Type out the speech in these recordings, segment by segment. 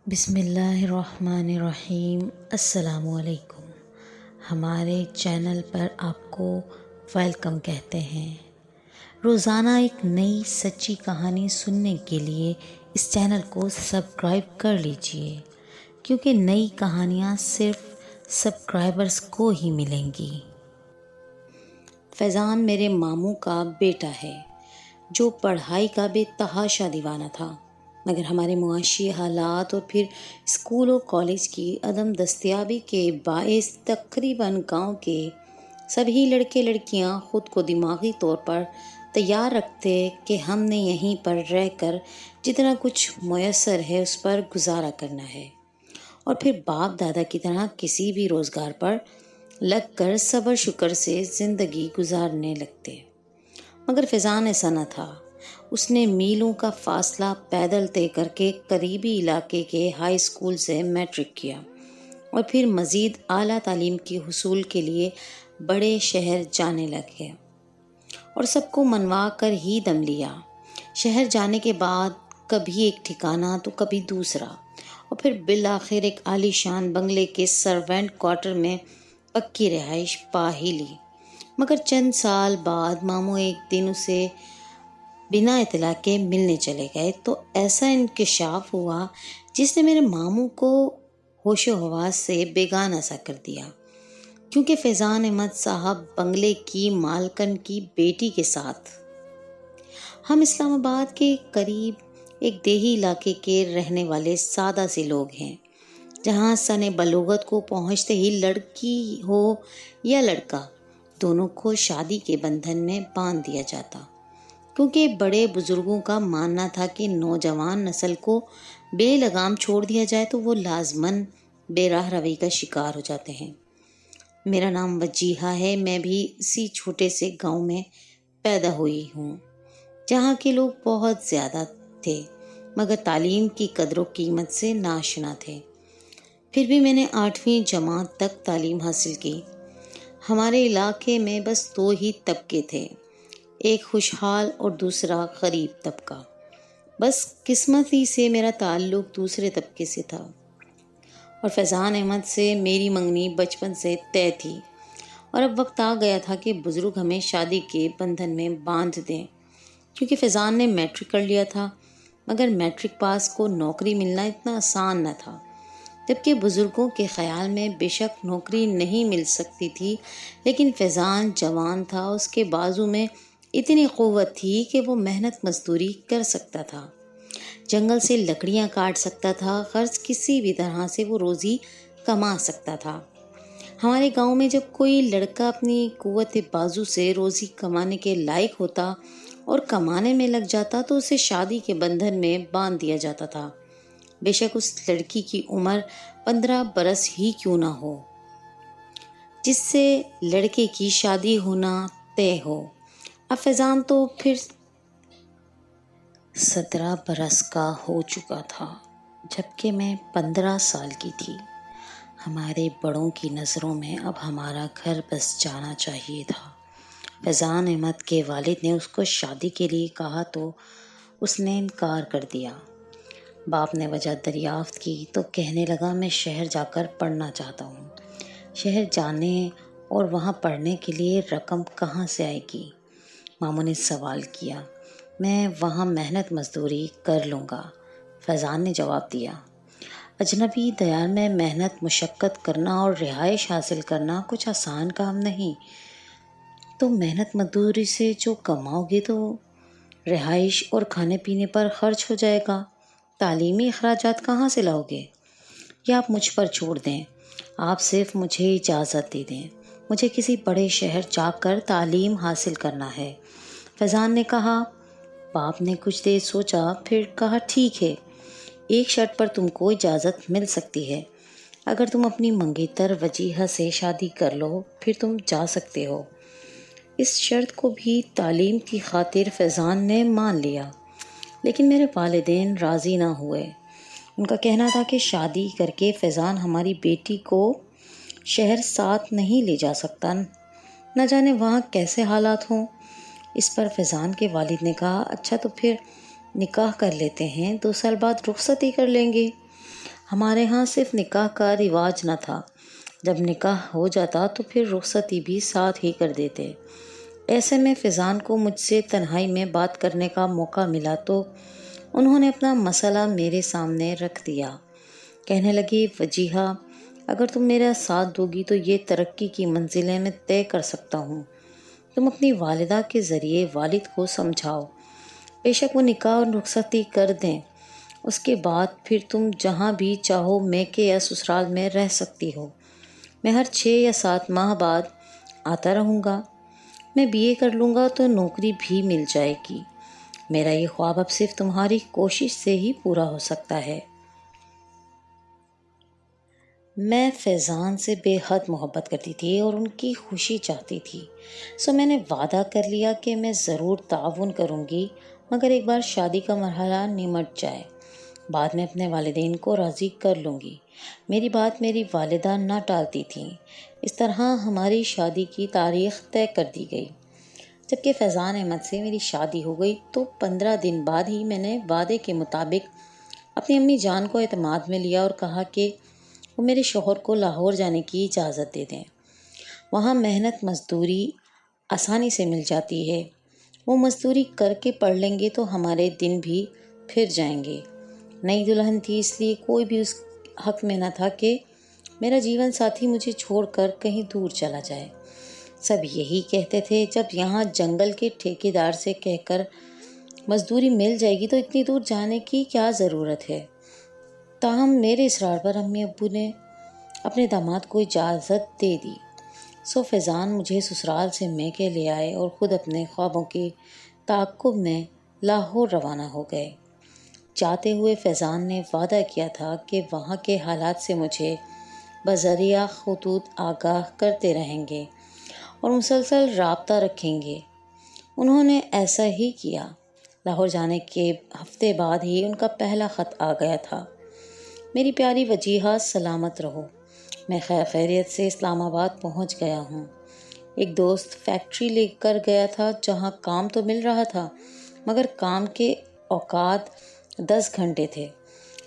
بسم اللہ الرحمن الرحیم۔ السلام علیکم۔ ہمارے چینل پر آپ کو ویلکم کہتے ہیں۔ روزانہ ایک نئی سچی کہانی سننے کے لیے اس چینل کو سبسکرائب کر لیجئے، کیونکہ نئی کہانیاں صرف سبسکرائبرز کو ہی ملیں گی۔ فیضان میرے ماموں کا بیٹا ہے جو پڑھائی کا بے تحاشا دیوانہ تھا، مگر ہمارے معاشی حالات اور پھر اسکول اور کالج کی عدم دستیابی کے باعث تقریباً گاؤں کے سبھی لڑکے لڑکیاں خود کو دماغی طور پر تیار رکھتے کہ ہم نے یہیں پر رہ کر جتنا کچھ میسر ہے اس پر گزارا کرنا ہے، اور پھر باپ دادا کی طرح کسی بھی روزگار پر لگ کر صبر شکر سے زندگی گزارنے لگتے۔ مگر فیضان ایسا نہ تھا۔ اس نے میلوں کا فاصلہ پیدل طے کر کے قریبی علاقے کے ہائی اسکول سے میٹرک کیا، اور پھر مزید اعلیٰ تعلیم کے حصول کے لیے بڑے شہر جانے لگے اور سب کو منوا کر ہی دم لیا۔ شہر جانے کے بعد کبھی ایک ٹھکانہ تو کبھی دوسرا، اور پھر بالآخر ایک عالی شان بنگلے کے سروینٹ کوارٹر میں پکی رہائش پا ہی لی۔ مگر چند سال بعد ماموں ایک دن اسے بنا اطلاع کے ملنے چلے گئے تو ایسا انکشاف ہوا جس نے میرے ماموں کو ہوش و حواس سے بیگانہ سا کر دیا، کیونکہ فیضان احمد صاحب بنگلے کی مالکن کی بیٹی کے ساتھ۔ ہم اسلام آباد کے قریب ایک دیہی علاقے کے رہنے والے سادہ سے لوگ ہیں، جہاں سن بلوغت کو پہنچتے ہی لڑکی ہو یا لڑکا دونوں کو شادی کے بندھن میں باندھ دیا جاتا، کیونکہ بڑے بزرگوں کا ماننا تھا کہ نوجوان نسل کو بے لگام چھوڑ دیا جائے تو وہ لازماً بے راہ روی کا شکار ہو جاتے ہیں۔ میرا نام وجیہہ ہے، میں بھی اسی چھوٹے سے گاؤں میں پیدا ہوئی ہوں، جہاں کے لوگ بہت زیادہ تھے مگر تعلیم کی قدر و قیمت سے ناآشنا تھے۔ پھر بھی میں نے 8ویں جماعت تک تعلیم حاصل کی۔ ہمارے علاقے میں بس 2 ہی طبقے تھے، ایک خوشحال اور دوسرا غریب طبقہ۔ بس قسمتی سے میرا تعلق دوسرے طبقے سے تھا، اور فیضان احمد سے میری منگنی بچپن سے طے تھی، اور اب وقت آ گیا تھا کہ بزرگ ہمیں شادی کے بندھن میں باندھ دیں، کیونکہ فیضان نے میٹرک کر لیا تھا، مگر میٹرک پاس کو نوکری ملنا اتنا آسان نہ تھا، جبکہ بزرگوں کے خیال میں بے شک نوکری نہیں مل سکتی تھی، لیکن فیضان جوان تھا، اس کے بازو میں اتنی قوت تھی کہ وہ محنت مزدوری کر سکتا تھا، جنگل سے لکڑیاں کاٹ سکتا تھا، غرض کسی بھی طرح سے وہ روزی کما سکتا تھا۔ ہمارے گاؤں میں جب کوئی لڑکا اپنی قوت بازو سے روزی کمانے کے لائق ہوتا اور کمانے میں لگ جاتا تو اسے شادی کے بندھن میں باندھ دیا جاتا تھا، بے شک اس لڑکی کی عمر 15 برس ہی کیوں نہ ہو، جس سے لڑکے کی شادی ہونا طے ہو۔ اب فیضان تو پھر 17 برس کا ہو چکا تھا، جبکہ میں 15 سال کی تھی۔ ہمارے بڑوں کی نظروں میں اب ہمارا گھر بس جانا چاہیے تھا۔ فیضان احمد کے والد نے اس کو شادی کے لیے کہا تو اس نے انکار کر دیا۔ باپ نے وجہ دریافت کی تو کہنے لگا میں شہر جا کر پڑھنا چاہتا ہوں۔ شہر جانے اور وہاں پڑھنے کے لیے رقم کہاں سے آئے گی؟ ماموں نے سوال کیا۔ میں وہاں محنت مزدوری کر لوں گا، فیضان نے جواب دیا۔ اجنبی دیار میں محنت مشقت کرنا اور رہائش حاصل کرنا کچھ آسان کام نہیں، تو محنت مزدوری سے جو کماؤ گے تو رہائش اور کھانے پینے پر خرچ ہو جائے گا، تعلیمی اخراجات کہاں سے لاؤ گے؟ یا آپ مجھ پر چھوڑ دیں، آپ صرف مجھے اجازت دے دیں، مجھے کسی بڑے شہر جا کر تعلیم حاصل کرنا ہے۔ فیضان نے کہا۔ باپ نے کچھ دیر سوچا، پھر کہا ٹھیک ہے، ایک شرط پر تم کو اجازت مل سکتی ہے، اگر تم اپنی منگیتر وجیہہ سے شادی کر لو پھر تم جا سکتے ہو۔ اس شرط کو بھی تعلیم کی خاطر فیضان نے مان لیا، لیکن میرے والدین راضی نہ ہوئے۔ ان کا کہنا تھا کہ شادی کر کے فیضان ہماری بیٹی کو شہر ساتھ نہیں لے جا سکتا، نہ جانے وہاں کیسے حالات ہوں۔ اس پر فیضان کے والد نے کہا اچھا تو پھر نکاح کر لیتے ہیں، 2 سال بعد رخصتی کر لیں گے۔ ہمارے ہاں صرف نکاح کا رواج نہ تھا، جب نکاح ہو جاتا تو پھر رخصتی بھی ساتھ ہی کر دیتے۔ ایسے میں فیضان کو مجھ سے تنہائی میں بات کرنے کا موقع ملا تو انہوں نے اپنا مسئلہ میرے سامنے رکھ دیا۔ کہنے لگی، وجیہہ، اگر تم میرا ساتھ دو گی تو یہ ترقی کی منزلیں میں طے کر سکتا ہوں۔ تم اپنی والدہ کے ذریعے والد کو سمجھاؤ، بے شک وہ نکاح اور رخصتی کر دیں، اس کے بعد پھر تم جہاں بھی چاہو میکے یا سسرال میں رہ سکتی ہو۔ میں ہر 6 یا 7 ماہ بعد آتا رہوں گا۔ میں BA کر لوں گا تو نوکری بھی مل جائے گی۔ میرا یہ خواب اب صرف تمہاری کوشش سے ہی پورا ہو سکتا ہے۔ میں فیضان سے بے حد محبت کرتی تھی اور ان کی خوشی چاہتی تھی، میں نے وعدہ کر لیا کہ میں ضرور تعاون کروں گی، مگر ایک بار شادی کا مرحلہ نمٹ جائے، بعد میں اپنے والدین کو راضی کر لوں گی۔ میری بات میری والدہ نہ ٹالتی تھیں۔ اس طرح ہماری شادی کی تاریخ طے کر دی گئی۔ جبکہ فیضان احمد سے میری شادی ہو گئی تو 15 دن بعد ہی میں نے وعدے کے مطابق اپنی امی جان کو اعتماد میں لیا اور کہا کہ وہ میرے شوہر کو لاہور جانے کی اجازت دے دیں۔ وہاں محنت مزدوری آسانی سے مل جاتی ہے، وہ مزدوری کر کے پڑھ لیں گے تو ہمارے دن بھی پھر جائیں گے۔ نئی دلہن تھی، اس لیے کوئی بھی اس حق میں نہ تھا کہ میرا جیون ساتھی مجھے چھوڑ کر کہیں دور چلا جائے۔ سب یہی کہتے تھے، جب یہاں جنگل کے ٹھیکیدار سے کہہ کر مزدوری مل جائے گی تو اتنی دور جانے کی کیا ضرورت ہے؟ تاہم میرے اصرار پر امی ابو نے اپنے داماد کو اجازت دے دی۔ فیضان مجھے سسرال سے میکے لے آئے اور خود اپنے خوابوں کے تعاقب میں لاہور روانہ ہو گئے۔ جاتے ہوئے فیضان نے وعدہ کیا تھا کہ وہاں کے حالات سے مجھے بذریعہ خطوط آگاہ کرتے رہیں گے اور مسلسل رابطہ رکھیں گے۔ انہوں نے ایسا ہی کیا۔ لاہور جانے کے ہفتے بعد ہی ان کا پہلا خط آ گیا تھا۔ میری پیاری وجیہہ، سلامت رہو، میں خیر خیریت سے اسلام آباد پہنچ گیا ہوں۔ ایک دوست فیکٹری لے کر گیا تھا جہاں کام تو مل رہا تھا مگر کام کے اوقات 10 گھنٹے تھے۔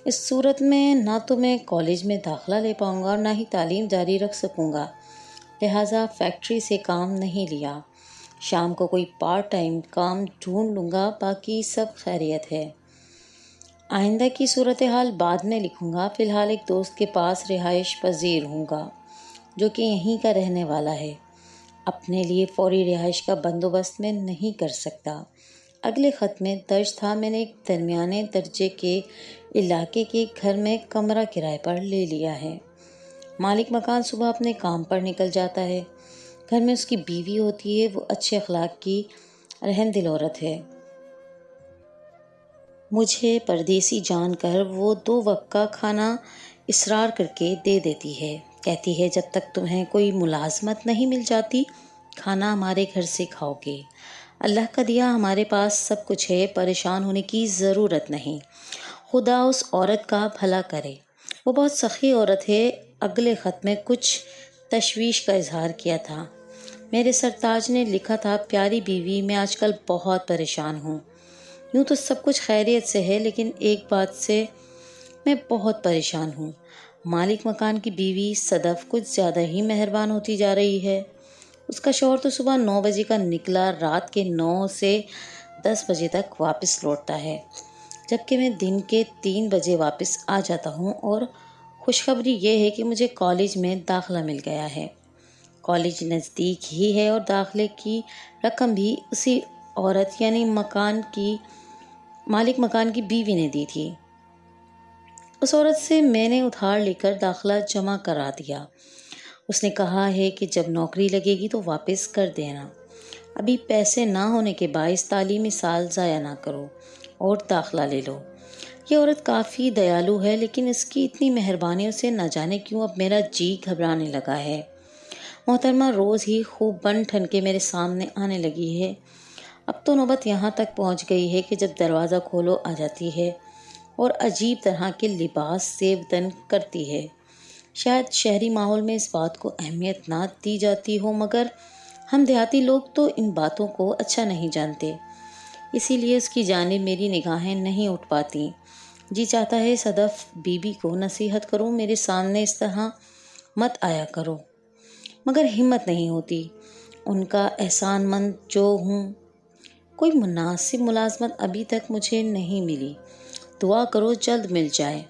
اس صورت میں نہ تو میں کالج میں داخلہ لے پاؤں گا اور نہ ہی تعلیم جاری رکھ سکوں گا، لہٰذا فیکٹری سے کام نہیں لیا۔ شام کو کوئی پارٹ ٹائم کام ڈھونڈ لوں گا، باقی سب خیریت ہے۔ آئندہ کی صورتحال بعد میں لکھوں گا۔ فی الحال ایک دوست کے پاس رہائش پذیر ہوں گا جو کہ یہیں کا رہنے والا ہے۔ اپنے لیے فوری رہائش کا بندوبست میں نہیں کر سکتا۔ اگلے خط میں درج تھا، میں نے ایک درمیانے درجے کے علاقے کے گھر میں کمرہ کرائے پر لے لیا ہے۔ مالک مکان صبح اپنے کام پر نکل جاتا ہے۔ گھر میں اس کی بیوی ہوتی ہے، وہ اچھے اخلاق کی رحم دل عورت ہے۔ مجھے پردیسی جان کر وہ 2 وقت کا کھانا اصرار کر کے دے دیتی ہے۔ کہتی ہے، جب تک تمہیں کوئی ملازمت نہیں مل جاتی کھانا ہمارے گھر سے کھاؤ گے۔ اللہ کا دیا ہمارے پاس سب کچھ ہے، پریشان ہونے کی ضرورت نہیں۔ خدا اس عورت کا بھلا کرے، وہ بہت سخی عورت ہے۔ اگلے خط میں کچھ تشویش کا اظہار کیا تھا۔ میرے سرتاج نے لکھا تھا، پیاری بیوی، میں آج کل بہت پریشان ہوں۔ یوں تو سب کچھ خیریت سے ہے لیکن ایک بات سے میں بہت پریشان ہوں۔ مالک مکان کی بیوی صدف کچھ زیادہ ہی مہربان ہوتی جا رہی ہے۔ اس کا شوہر تو صبح 9 بجے کا نکلا، رات کے 9 سے 10 بجے تک واپس لوٹتا ہے، جبکہ میں دن کے 3 بجے واپس آ جاتا ہوں۔ اور خوشخبری یہ ہے کہ مجھے کالج میں داخلہ مل گیا ہے۔ کالج نزدیک ہی ہے اور داخلے کی رقم بھی اسی عورت یعنی مالک مکان کی بیوی نے دی تھی۔ اس عورت سے میں نے ادھار لے کر داخلہ جمع کرا دیا۔ اس نے کہا ہے کہ جب نوکری لگے گی تو واپس کر دینا۔ ابھی پیسے نہ ہونے کے باعث تعلیمی سال ضائع نہ کرو اور داخلہ لے لو۔ یہ عورت کافی دیالو ہے لیکن اس کی اتنی مہربانیوں سے نہ جانے کیوں اب میرا جی گھبرانے لگا ہے۔ محترمہ روز ہی خوب بن ٹھن کے میرے سامنے آنے لگی ہے۔ اب تو نوبت یہاں تک پہنچ گئی ہے کہ جب دروازہ کھولو آ جاتی ہے اور عجیب طرح کے لباس زیب دن کرتی ہے۔ شاید شہری ماحول میں اس بات کو اہمیت نہ دی جاتی ہو مگر ہم دیہاتی لوگ تو ان باتوں کو اچھا نہیں جانتے، اسی لیے اس کی جانب میری نگاہیں نہیں اٹھ پاتی۔ جی چاہتا ہے صدف بیوی کو نصیحت کروں، میرے سامنے اس طرح مت آیا کرو، مگر ہمت نہیں ہوتی۔ ان کا احسان مند جو ہوں، کوئی مناسب ملازمت ابھی تک مجھے نہیں ملی، دعا کرو جلد مل جائے۔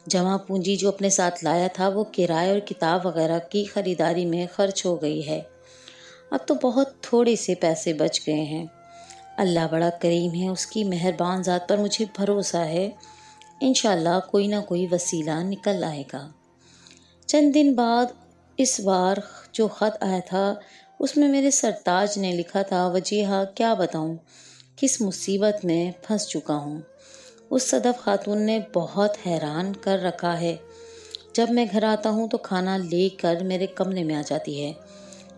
جمع پونجی جو اپنے ساتھ لایا تھا وہ کرائے اور کتاب وغیرہ کی خریداری میں خرچ ہو گئی ہے۔ اب تو بہت تھوڑے سے پیسے بچ گئے ہیں۔ اللہ بڑا کریم ہے، اس کی مہربان ذات پر مجھے بھروسہ ہے، انشاءاللہ کوئی نہ کوئی وسیلہ نکل آئے گا۔ چند دن بعد اس بار جو خط آیا تھا اس میں میرے سرتاج نے لکھا تھا، وجیہہ کیا بتاؤں کس مصیبت میں پھنس چکا ہوں۔ اس صدف خاتون نے بہت حیران کر رکھا ہے۔ جب میں گھر آتا ہوں تو کھانا لے کر میرے کمرے میں آ جاتی ہے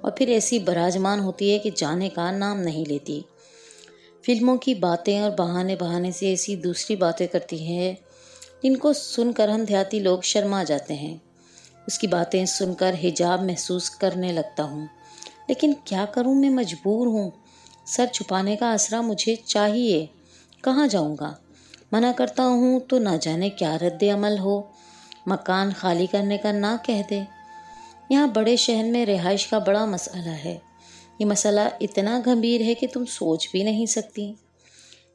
اور پھر ایسی براجمان ہوتی ہے کہ جانے کا نام نہیں لیتی۔ فلموں کی باتیں اور بہانے سے ایسی دوسری باتیں کرتی ہے جن کو سن کر ہم دیہاتی لوگ شرما جاتے ہیں۔ اس کی باتیں سن کر حجاب محسوس کرنے لگتا ہوں، لیکن کیا کروں، میں مجبور ہوں۔ سر چھپانے کا آسرا مجھے چاہیے، کہاں جاؤں گا؟ منع کرتا ہوں تو نہ جانے کیا رد عمل ہو، مکان خالی کرنے کا نہ کہہ دے۔ یہاں بڑے شہر میں رہائش کا بڑا مسئلہ ہے۔ یہ مسئلہ اتنا گمبھیر ہے کہ تم سوچ بھی نہیں سکتی۔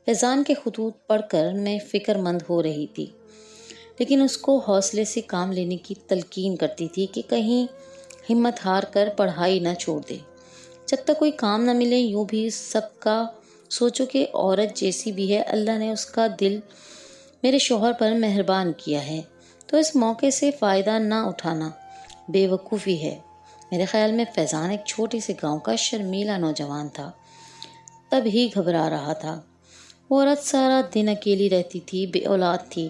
فیضان کے خطوط پڑھ کر میں فکر مند ہو رہی تھی، لیکن اس کو حوصلے سے کام لینے کی تلقین کرتی تھی کہ کہیں ہمت ہار کر پڑھائی نہ چھوڑ دے۔ جب تک کوئی کام نہ ملے، یوں بھی سب کا سوچو کہ عورت جیسی بھی ہے، اللہ نے اس کا دل میرے شوہر پر مہربان کیا ہے، تو اس موقع سے فائدہ نہ اٹھانا بے وقوفی ہے۔ میرے خیال میں فیضان ایک چھوٹے سے گاؤں کا شرمیلا نوجوان تھا، تب ہی گھبرا رہا تھا۔ وہ عورت سارا دن اکیلی رہتی تھی، بے اولاد تھی،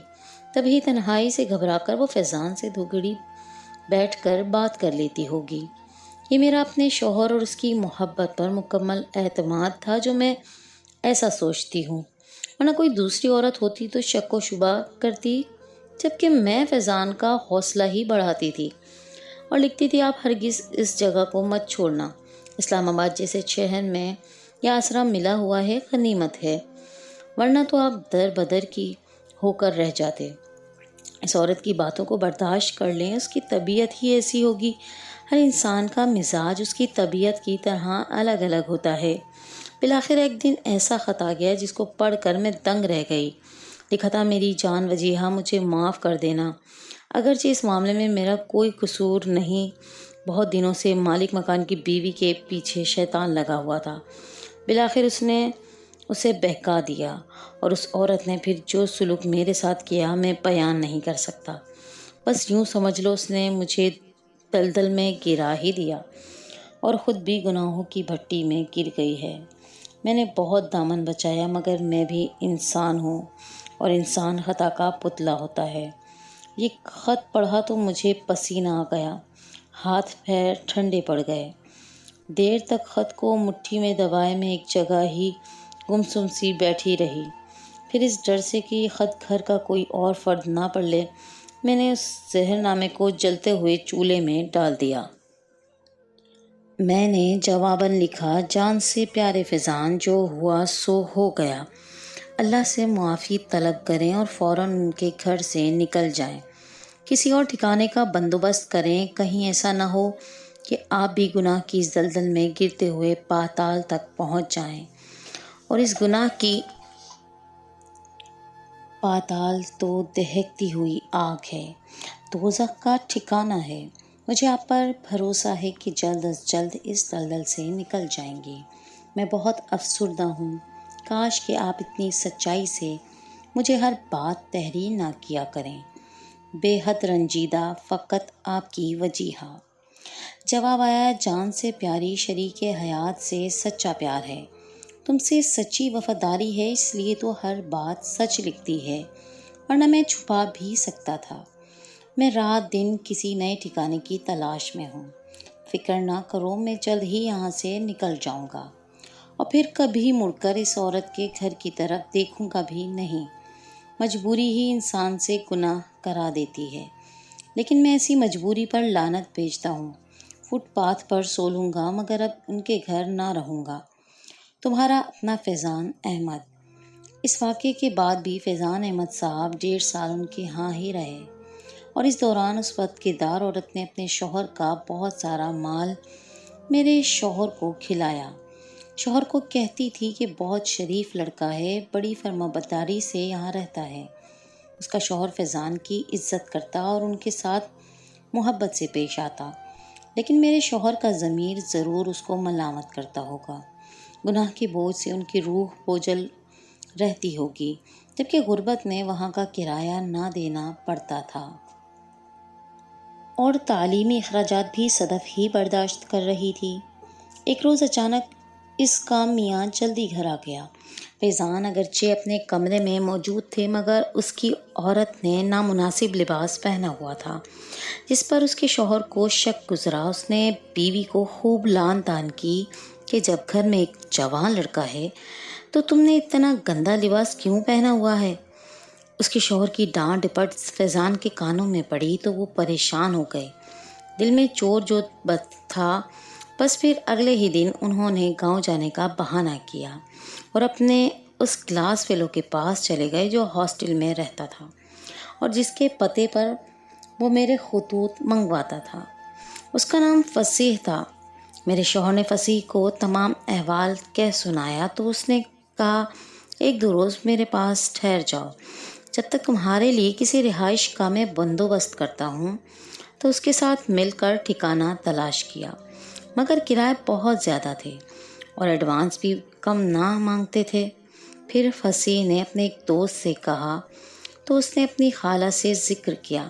تبھی تنہائی سے گھبرا کر وہ فیضان سے 2 گھڑی بیٹھ کر بات کر لیتی ہوگی۔ یہ میرا اپنے شوہر اور اس کی محبت پر مکمل اعتماد تھا جو میں ایسا سوچتی ہوں، ورنہ کوئی دوسری عورت ہوتی تو شک و شبہ کرتی، جبکہ میں فیضان کا حوصلہ ہی بڑھاتی تھی اور لکھتی تھی، آپ ہرگز اس جگہ کو مت چھوڑنا۔ اسلام آباد جیسے شہر میں یہ آسرا ملا ہوا ہے، غنیمت ہے، ورنہ تو آپ در بدر کی ہو کر رہ جاتے۔ اس عورت کی باتوں کو برداشت کر لیں، اس کی طبیعت ہی ایسی ہوگی۔ ہر انسان کا مزاج اس کی طبیعت کی طرح الگ الگ ہوتا ہے۔ بالآخر ایک دن ایسا خط آ گیا جس کو پڑھ کر میں دنگ رہ گئی۔ لکھا تھا، میری جان وجیہہ مجھے معاف کر دینا، اگرچہ اس معاملے میں میرا کوئی قصور نہیں۔ بہت دنوں سے مالک مکان کی بیوی کے پیچھے شیطان لگا ہوا تھا۔ بالآخر اس نے اسے بہکا دیا، اور اس عورت نے پھر جو سلوک میرے ساتھ کیا میں بیان نہیں کر سکتا۔ بس یوں سمجھ لو اس نے مجھے دلدل میں گرا ہی دیا اور خود بھی گناہوں کی بھٹی میں گر گئی ہے۔ میں نے بہت دامن بچایا، مگر میں بھی انسان ہوں اور انسان خطا کا پتلا ہوتا ہے۔ یہ خط پڑھا تو مجھے پسینہ آ گیا، ہاتھ پیر ٹھنڈے پڑ گئے۔ دیر تک خط کو مٹھی میں دبائے میں ایک جگہ ہی گمسم سی بیٹھی رہی۔ پھر اس ڈر سے کہ یہ خط گھر کا کوئی اور فرد نہ پڑھ لے، میں نے اس زہر نامے کو جلتے ہوئے چولہے میں ڈال دیا۔ میں نے جواباً لکھا، جان سے پیارے فیضان، جو ہوا سو ہو گیا، اللہ سے معافی طلب کریں اور فوراً ان کے گھر سے نکل جائیں۔ کسی اور ٹھکانے کا بندوبست کریں، کہیں ایسا نہ ہو کہ آپ بھی گناہ کی اس دلدل میں گرتے ہوئے پاتال تک پہنچ جائیں، اور اس گناہ کی پاتال تو دہکتی ہوئی آگ ہے، دوزخ کا ٹھکانہ ہے۔ مجھے آپ پر بھروسہ ہے کہ جلد از جلد اس دلدل سے نکل جائیں گے۔ میں بہت افسردہ ہوں، کاش کہ آپ اتنی سچائی سے مجھے ہر بات تحریر نہ کیا کریں۔ بے حد رنجیدہ، فقط آپ کی وجیہہ۔ جواب آیا، جان سے پیاری، شریک حیات سے سچا پیار ہے، تم سے سچی وفاداری ہے، اس لیے تو ہر بات سچ لکھتی ہے، ورنہ میں چھپا بھی سکتا تھا۔ میں رات دن کسی نئے ٹھکانے کی تلاش میں ہوں۔ فکر نہ کرو، میں جلد ہی یہاں سے نکل جاؤں گا، اور پھر کبھی مڑ کر اس عورت کے گھر کی طرف دیکھوں گا بھی نہیں۔ مجبوری ہی انسان سے گناہ کرا دیتی ہے، لیکن میں ایسی مجبوری پر لعنت بھیجتا ہوں۔ فٹ پاتھ پر سو لوں گا، مگر اب ان کے گھر نہ رہوں گا۔ تمہارا اپنا فیضان احمد۔ اس واقعے کے بعد بھی فیضان احمد صاحب 1.5 سال ان کے ہاں ہی رہے، اور اس دوران اس وقت کی دار عورت نے اپنے شوہر کا بہت سارا مال میرے شوہر کو کھلایا۔ شوہر کو کہتی تھی کہ بہت شریف لڑکا ہے، بڑی فرمانبرداری سے یہاں رہتا ہے۔ اس کا شوہر فیضان کی عزت کرتا اور ان کے ساتھ محبت سے پیش آتا، لیکن میرے شوہر کا ضمیر ضرور اس کو ملامت کرتا ہوگا، گناہ کے بوجھ سے ان کی روح بوجھل رہتی ہوگی، جبکہ غربت میں وہاں کا کرایہ نہ دینا پڑتا تھا اور تعلیمی اخراجات بھی صدف ہی برداشت کر رہی تھی۔ ایک روز اچانک اس کا میاں جلدی گھر آ گیا۔ فیضان اگرچہ اپنے کمرے میں موجود تھے، مگر اس کی عورت نے نامناسب لباس پہنا ہوا تھا، جس پر اس کے شوہر کو شک گزرا۔ اس نے بیوی کو خوب لعن طعن کی کہ جب گھر میں ایک جوان لڑکا ہے تو تم نے اتنا گندا لباس کیوں پہنا ہوا ہے؟ اس کے شوہر کی ڈانٹ ڈپٹ فیضان کے کانوں میں پڑی تو وہ پریشان ہو گئے۔ دل میں چور جو بت تھا، بس پھر اگلے ہی دن انہوں نے گاؤں جانے کا بہانہ کیا اور اپنے اس کلاس فیلو کے پاس چلے گئے جو ہاسٹل میں رہتا تھا اور جس کے پتے پر وہ میرے خطوط منگواتا تھا۔ اس کا نام فصیح تھا۔ میرے شوہر نے فصیح کو تمام احوال کہہ سنایا تو اس نے کہا، 1-2 روز میرے پاس ٹھہر جاؤ، جب تک تمہارے لیے کسی رہائش کا میں بندوبست کرتا ہوں۔ تو اس کے ساتھ مل کر ٹھکانہ تلاش کیا، مگر کرائے بہت زیادہ تھے اور ایڈوانس بھی کم نہ مانگتے تھے۔ پھر فصیح نے اپنے ایک دوست سے کہا تو اس نے اپنی خالہ سے ذکر کیا،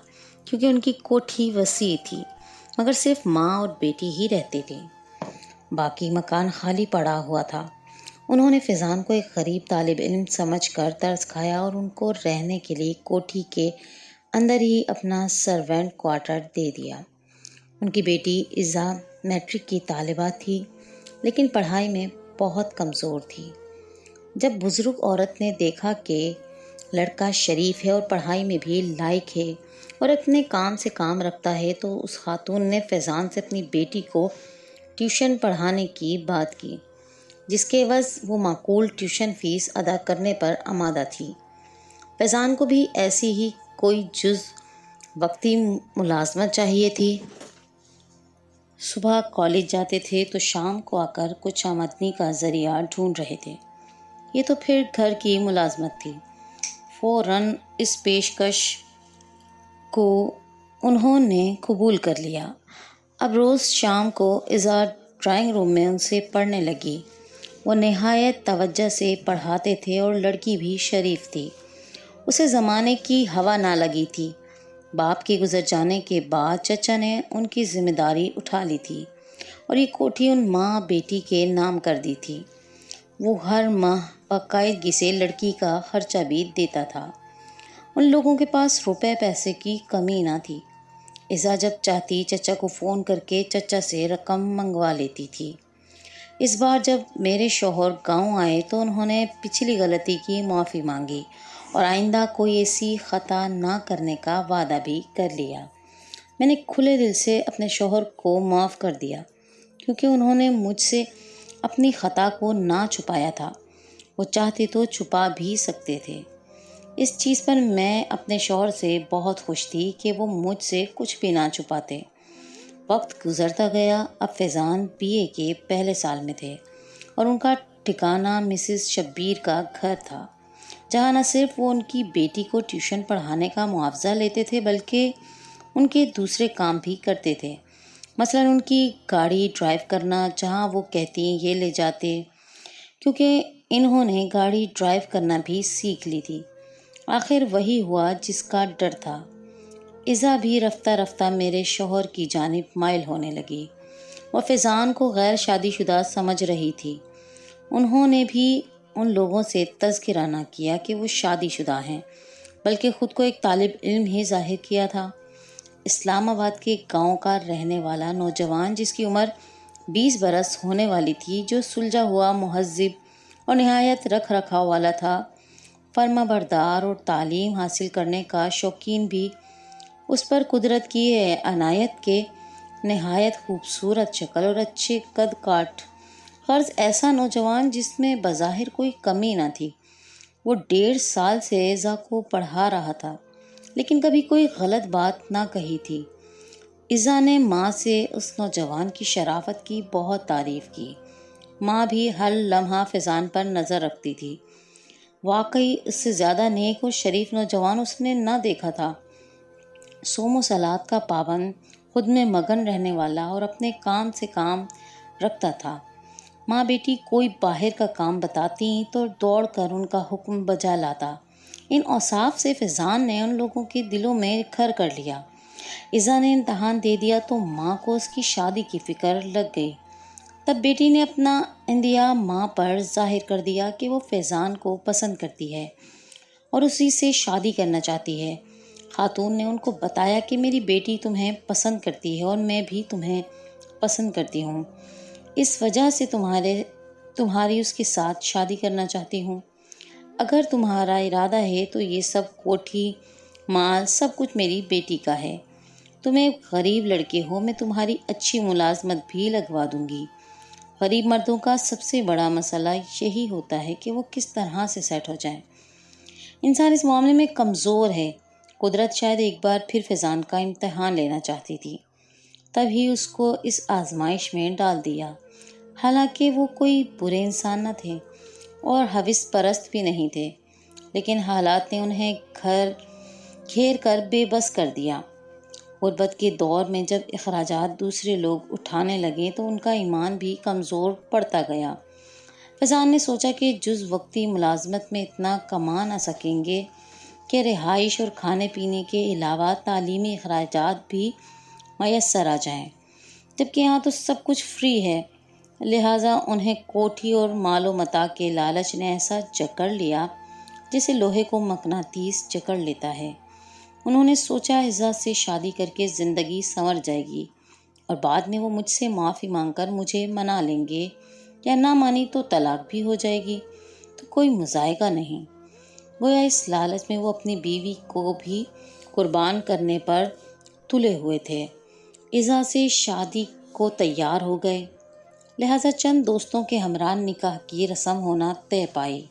کیونکہ ان کی کوٹھی وسیع تھی، مگر صرف ماں اور بیٹی ہی رہتے تھے، باقی مکان خالی پڑا ہوا تھا۔ انہوں نے فیضان کو ایک غریب طالب علم سمجھ کر ترس کھایا اور ان کو رہنے کے لیے کوٹھی کے اندر ہی اپنا سروینٹ کوارٹر دے دیا۔ ان کی بیٹی عزا میٹرک کی طالبہ تھی، لیکن پڑھائی میں بہت کمزور تھی۔ جب بزرگ عورت نے دیکھا کہ لڑکا شریف ہے اور پڑھائی میں بھی لائق ہے اور اپنے کام سے کام رکھتا ہے، تو اس خاتون نے فیضان سے اپنی بیٹی کو ٹیوشن پڑھانے کی بات کی، جس کے عوض وہ معقول ٹیوشن فیس ادا کرنے پر آمادہ تھی۔ فیضان کو بھی ایسی ہی کوئی جز وقتی ملازمت چاہیے تھی۔ صبح کالج جاتے تھے تو شام کو آ کر کچھ آمدنی کا ذریعہ ڈھونڈ رہے تھے۔ یہ تو پھر گھر کی ملازمت تھی۔ فوراً اس پیشکش کو انہوں نے قبول کر لیا۔ اب روز شام کو عزا ڈرائنگ روم میں ان سے پڑھنے لگی۔ وہ نہایت توجہ سے پڑھاتے تھے اور لڑکی بھی شریف تھی۔ اسے زمانے کی ہوا نہ لگی تھی۔ باپ کے گزر جانے کے بعد چچا نے ان کی ذمہ داری اٹھا لی تھی اور یہ کوٹھی ان ماں بیٹی کے نام کر دی تھی۔ وہ ہر ماہ باقاعدگی سے لڑکی کا خرچہ بھی دیتا تھا۔ ان لوگوں کے پاس روپے پیسے کی کمی نہ تھی۔ عزا جب چاہتی چچا کو فون کر کے چچا سے رقم منگوا لیتی تھی۔ اس بار جب میرے شوہر گاؤں آئے تو انہوں نے پچھلی غلطی کی معافی مانگی اور آئندہ کوئی ایسی خطا نہ کرنے کا وعدہ بھی کر لیا۔ میں نے کھلے دل سے اپنے شوہر کو معاف کر دیا، کیونکہ انہوں نے مجھ سے اپنی خطا کو نہ چھپایا تھا۔ وہ چاہتے تو چھپا بھی سکتے تھے۔ اس چیز پر میں اپنے شوہر سے بہت خوش تھی کہ وہ مجھ سے کچھ بھی نہ چھپاتے۔ وقت گزرتا گیا۔ اب فیضان BA کے پہلے سال میں تھے اور ان کا ٹھکانہ مسز شبیر کا گھر تھا، جہاں نہ صرف وہ ان کی بیٹی کو ٹیوشن پڑھانے کا معاوضہ لیتے تھے بلکہ ان کے دوسرے کام بھی کرتے تھے، مثلاً ان کی گاڑی ڈرائیو کرنا، جہاں وہ کہتی یہ لے جاتے، کیونکہ انہوں نے گاڑی ڈرائیو کرنا بھی سیکھ لی تھی۔ آخر وہی ہوا جس کا ڈر تھا۔ عزا بھی رفتہ رفتہ میرے شوہر کی جانب مائل ہونے لگی۔ وہ فیضان کو غیر شادی شدہ سمجھ رہی تھی۔ انہوں نے بھی ان لوگوں سے تذکرہ نہ کیا کہ وہ شادی شدہ ہیں، بلکہ خود کو ایک طالب علم ہی ظاہر کیا تھا۔ اسلام آباد کے گاؤں کا رہنے والا نوجوان جس کی عمر 20 برس ہونے والی تھی، جو سلجھا ہوا، مہذب اور نہایت رکھ رکھاؤ والا تھا، فرما بردار اور تعلیم حاصل کرنے کا شوقین بھی، اس پر قدرت کی عنایت کے نہایت خوبصورت شکل اور اچھے قد کاٹ، غرض ایسا نوجوان جس میں بظاہر کوئی کمی نہ تھی، وہ 1.5 سال سے ایزا کو پڑھا رہا تھا، لیکن کبھی کوئی غلط بات نہ کہی تھی۔ ایزا نے ماں سے اس نوجوان کی شرافت کی بہت تعریف کی۔ ماں بھی ہر لمحہ فیضان پر نظر رکھتی تھی۔ واقعی اس سے زیادہ نیک اور شریف نوجوان اس نے نہ دیکھا تھا۔ صوم و صلات کا پابند، خود میں مگن رہنے والا اور اپنے کام سے کام رکھتا تھا۔ ماں بیٹی کوئی باہر کا کام بتاتی تو دوڑ کر ان کا حکم بجا لاتا۔ ان اوصاف سے فیضان نے ان لوگوں کے دلوں میں گھر کر لیا۔ ایزا نے امتحان دے دیا تو ماں کو اس کی شادی کی فکر لگ گئی۔ تب بیٹی نے اپنا اندیہ ماں پر ظاہر کر دیا کہ وہ فیضان کو پسند کرتی ہے اور اسی سے شادی کرنا چاہتی ہے۔ خاتون نے ان کو بتایا کہ میری بیٹی تمہیں پسند کرتی ہے اور میں بھی تمہیں پسند کرتی ہوں، اس وجہ سے تمہاری اس کے ساتھ شادی کرنا چاہتی ہوں۔ اگر تمہارا ارادہ ہے تو یہ سب کوٹھی، مال، سب کچھ میری بیٹی کا ہے۔ تم ایک غریب لڑکے ہو، میں تمہاری اچھی ملازمت بھی لگوا دوں گی۔ غریب مردوں کا سب سے بڑا مسئلہ یہی ہوتا ہے کہ وہ کس طرح سے سیٹ ہو جائیں۔ انسان اس معاملے میں کمزور ہے۔ قدرت شاید ایک بار پھر فیضان کا امتحان لینا چاہتی تھی، تبھی اس کو اس آزمائش میں ڈال دیا۔ حالانکہ وہ کوئی برے انسان نہ تھے اور ہوس پرست بھی نہیں تھے، لیکن حالات نے انہیں گھیر کر بے بس کر دیا۔ غربت کے دور میں جب اخراجات دوسرے لوگ اٹھانے لگے تو ان کا ایمان بھی کمزور پڑتا گیا۔ فیضان نے سوچا کہ جز وقتی ملازمت میں اتنا کما نہ سکیں گے کہ رہائش اور کھانے پینے کے علاوہ تعلیمی اخراجات بھی میسر آ جائیں، جبکہ یہاں تو سب کچھ فری ہے۔ لہٰذا انہیں کوٹھی اور مال و متاع کے لالچ نے ایسا جکڑ لیا جیسے لوہے کو مقناطیس جکڑ لیتا ہے۔ انہوں نے سوچا ایزا سے شادی کر کے زندگی سنور جائے گی اور بعد میں وہ مجھ سے معافی مانگ کر مجھے منا لیں گے، یا نہ مانی تو طلاق بھی ہو جائے گی، تو کوئی مضائقہ نہیں۔ گویا اس لالچ میں وہ اپنی بیوی کو بھی قربان کرنے پر تلے ہوئے تھے۔ ایزا سے شادی کو تیار ہو گئے، لہٰذا چند دوستوں کے ہمراہ نکاح کی رسم ہونا طے پائی۔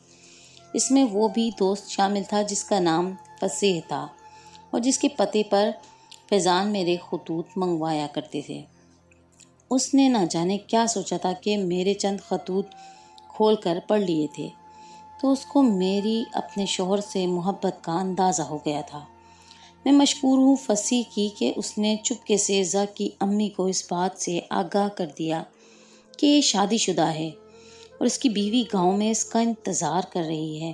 اس میں وہ بھی دوست شامل تھا جس کا نام فصیح تھا اور جس کے پتے پر فیضان میرے خطوط منگوایا کرتے تھے۔ اس نے نہ جانے کیا سوچا تھا کہ میرے چند خطوط کھول کر پڑھ لیے تھے تو اس کو میری اپنے شوہر سے محبت کا اندازہ ہو گیا تھا۔ میں مشکور ہوں فصیح کی کہ اس نے چپکے سے ایزا کی امی کو اس بات سے آگاہ کر دیا کہ یہ شادی شدہ ہے اور اس کی بیوی گاؤں میں اس کا انتظار کر رہی ہے۔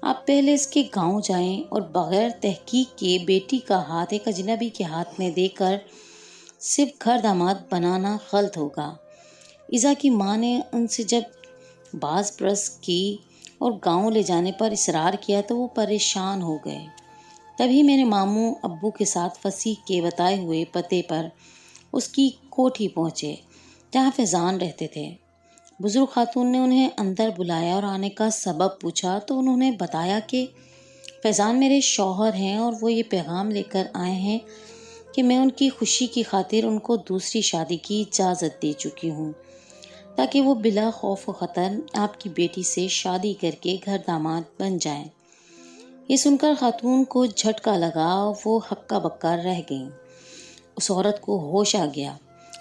آپ پہلے اس کے گاؤں جائیں اور بغیر تحقیق کے بیٹی کا ہاتھ ایک اجنبی کے ہاتھ میں دے کر صرف گھر داماد بنانا غلط ہوگا۔ ایزا کی ماں نے ان سے جب باز پرس کی اور گاؤں لے جانے پر اصرار کیا تو وہ پریشان ہو گئے۔ تبھی میرے ماموں ابو کے ساتھ فصیح کے بتائے ہوئے پتے پر اس کی کوٹھی پہنچے جہاں فیضان رہتے تھے۔ بزرگ خاتون نے انہیں اندر بلایا اور آنے کا سبب پوچھا تو انہوں نے بتایا کہ فیضان میرے شوہر ہیں اور وہ یہ پیغام لے کر آئے ہیں کہ میں ان کی خوشی کی خاطر ان کو دوسری شادی کی اجازت دے چکی ہوں، تاکہ وہ بلا خوف و خطر آپ کی بیٹی سے شادی کر کے گھر داماد بن جائیں۔ یہ سن کر خاتون کو جھٹکا لگا اور وہ ہکا بکا رہ گئیں۔ اس عورت کو ہوش آ گیا۔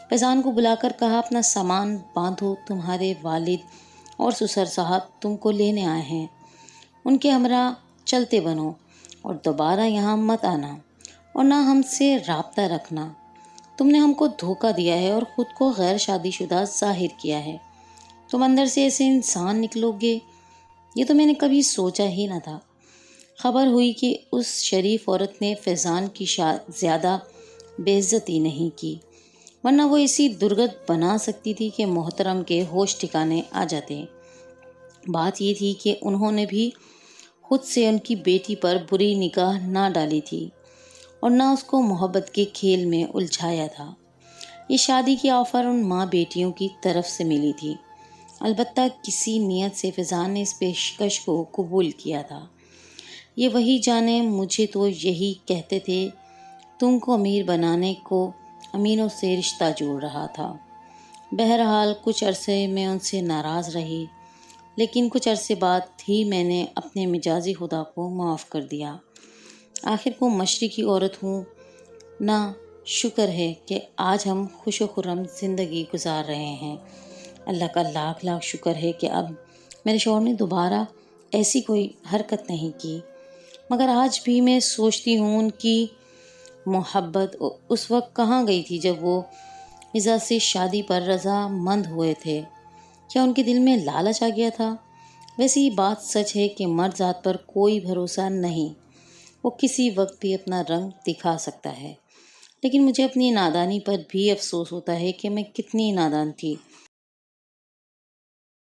فیضان کو بلا کر کہا، اپنا سامان باندھو، تمہارے والد اور سسر صاحب تم کو لینے آئے ہیں، ان کے ہمراہ چلتے بنو اور دوبارہ یہاں مت آنا اور نہ ہم سے رابطہ رکھنا۔ تم نے ہم کو دھوکہ دیا ہے اور خود کو غیر شادی شدہ ظاہر کیا ہے۔ تم اندر سے ایسے انسان نکلو گے، یہ تو میں نے کبھی سوچا ہی نہ تھا۔ خبر ہوئی کہ اس شریف عورت نے فیضان کی زیادہ بے عزتی نہیں کی، ورنہ وہ اسی درگت بنا سکتی تھی کہ محترم کے ہوش ٹھکانے آ جاتے۔ بات یہ تھی کہ انہوں نے بھی خود سے ان کی بیٹی پر بری نگاہ نہ ڈالی تھی اور نہ اس کو محبت کے کھیل میں الجھایا تھا۔ یہ شادی کی آفر ان ماں بیٹیوں کی طرف سے ملی تھی، البتہ کسی نیت سے فیضان نے اس پیشکش کو قبول کیا تھا۔ یہ وہی جانے، مجھے تو یہی کہتے تھے، تم کو امیر بنانے کو امینوں سے رشتہ جوڑ رہا تھا۔ بہرحال کچھ عرصے میں ان سے ناراض رہی لیکن کچھ عرصے بعد ہی میں نے اپنے مجازی خدا کو معاف کر دیا۔ آخر کو مشرقی عورت ہوں، نہ شکر ہے کہ آج ہم خوش و خرم زندگی گزار رہے ہیں۔ اللہ کا لاکھ لاکھ شکر ہے کہ اب میرے شوہر نے دوبارہ ایسی کوئی حرکت نہیں کی، مگر آج بھی میں سوچتی ہوں ان کی محبت اس وقت کہاں گئی تھی جب وہ مرزا سے شادی پر رضا مند ہوئے تھے۔ کیا ان کے دل میں لالچ آ گیا تھا؟ ویسے یہ بات سچ ہے کہ مرد ذات پر کوئی بھروسہ نہیں، وہ کسی وقت بھی اپنا رنگ دکھا سکتا ہے۔ لیکن مجھے اپنی نادانی پر بھی افسوس ہوتا ہے کہ میں کتنی نادان تھی۔